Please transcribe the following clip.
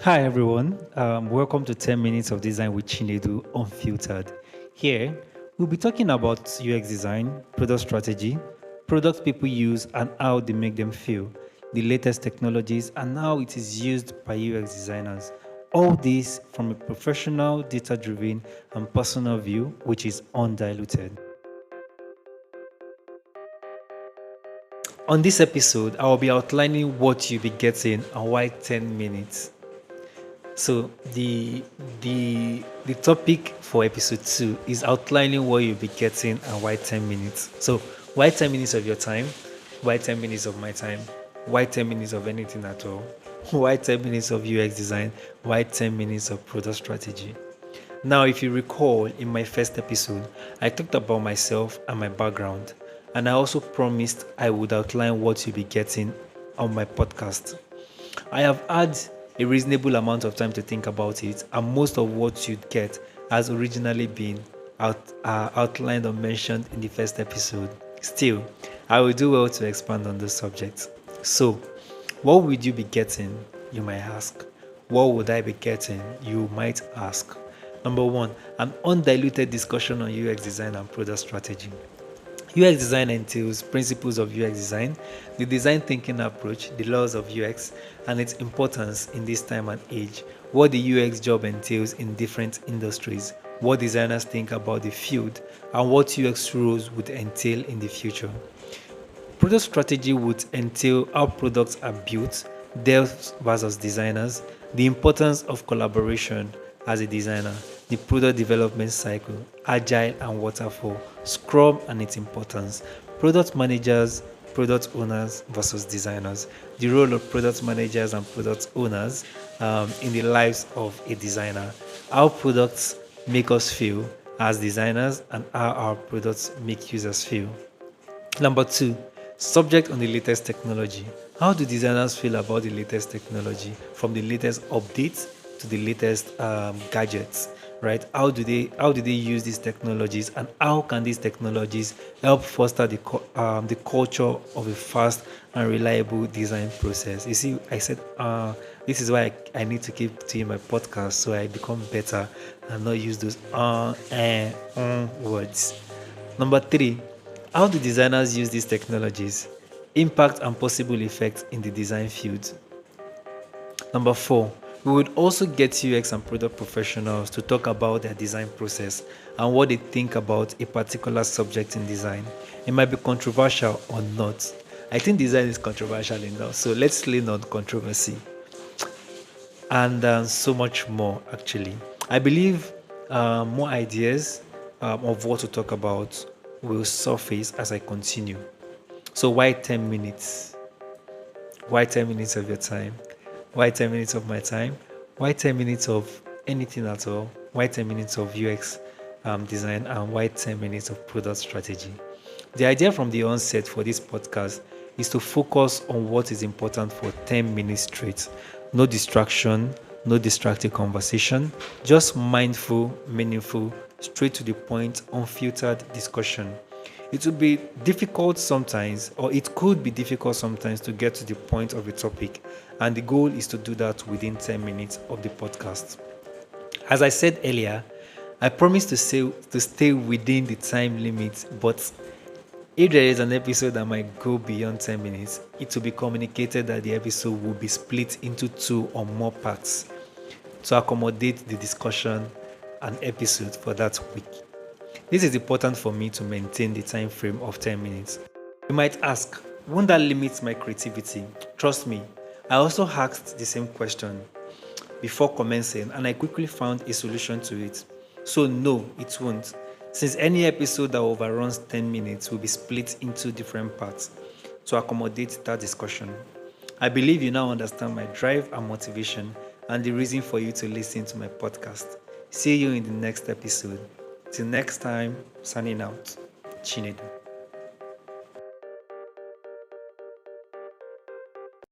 Hi everyone, welcome to 10 Minutes of Design with Chinedu Unfiltered. Here, we'll be talking about UX design, product strategy, products people use and how they make them feel, the latest technologies and how it is used by UX designers. All this from a professional, data-driven and personal view, which is undiluted. On this episode, I will be outlining what you'll be getting and why 10 minutes. So the topic for episode 2 is outlining what you'll be getting and why 10 minutes. So why 10 minutes of your time? Why 10 minutes of my time? Why 10 minutes of anything at all? Why 10 minutes of UX design? Why 10 minutes of product strategy? Now, if you recall, in my first episode, I talked about myself and my background, and I also promised I would outline what you'll be getting on my podcast. I have had a reasonable amount of time to think about it, and most of what you'd get has originally been outlined or mentioned in the first episode. Still, I will do well to expand on this subject. So, what would you be getting? You might ask. What would I be getting? You might ask. Number one, an undiluted discussion on UX design and product strategy. UX design entails principles of UX design, the design thinking approach, the laws of UX, and its importance in this time and age, what the UX job entails in different industries, what designers think about the field, and what UX roles would entail in the future. Product strategy would entail how products are built, devs versus designers, the importance of collaboration as a designer, the product development cycle, agile and waterfall, Scrum and its importance, product managers, product owners versus designers, the role of product managers and product owners in the lives of a designer, how products make us feel as designers, and how our products make users feel. Number two, subject on the latest technology. How do designers feel about the latest technology, from the latest updates to the latest gadgets, right? How do they use these technologies, and how can these technologies help foster the culture of a fast and reliable design process? You see, I said this is why I need to keep doing my podcast so I become better and not use those words. Number three, how do designers use these technologies? Impact and possible effects in the design field. Number four, we would also get UX and product professionals to talk about their design process and what they think about a particular subject in design. It might be controversial or not. I think design is controversial enough, so let's lean on controversy and so much more actually. I believe more ideas of what to talk about will surface as I continue. So why 10 minutes? Why 10 minutes of your time? Why 10 minutes of my time? Why 10 minutes of anything at all? Why 10 minutes of UX design? And why 10 minutes of product strategy? The idea from the onset for this podcast is to focus on what is important for 10 minutes straight. No distraction, no distracted conversation, just mindful, meaningful, straight to the point, unfiltered discussion. It will be difficult sometimes, or it could be difficult sometimes, to get to the point of a topic, and the goal is to do that within 10 minutes of the podcast. As I said earlier, I promise to stay within the time limit, but if there is an episode that might go beyond 10 minutes, it will be communicated that the episode will be split into 2 or more parts to accommodate the discussion and episode for that week. This is important for me to maintain the time frame of 10 minutes. You might ask, won't that limit my creativity? Trust me, I also asked the same question before commencing, and I quickly found a solution to it. So no, it won't, since any episode that overruns 10 minutes will be split into different parts to accommodate that discussion. I believe you now understand my drive and motivation and the reason for you to listen to my podcast. See you in the next episode. Till next time, signing out. Chinedu.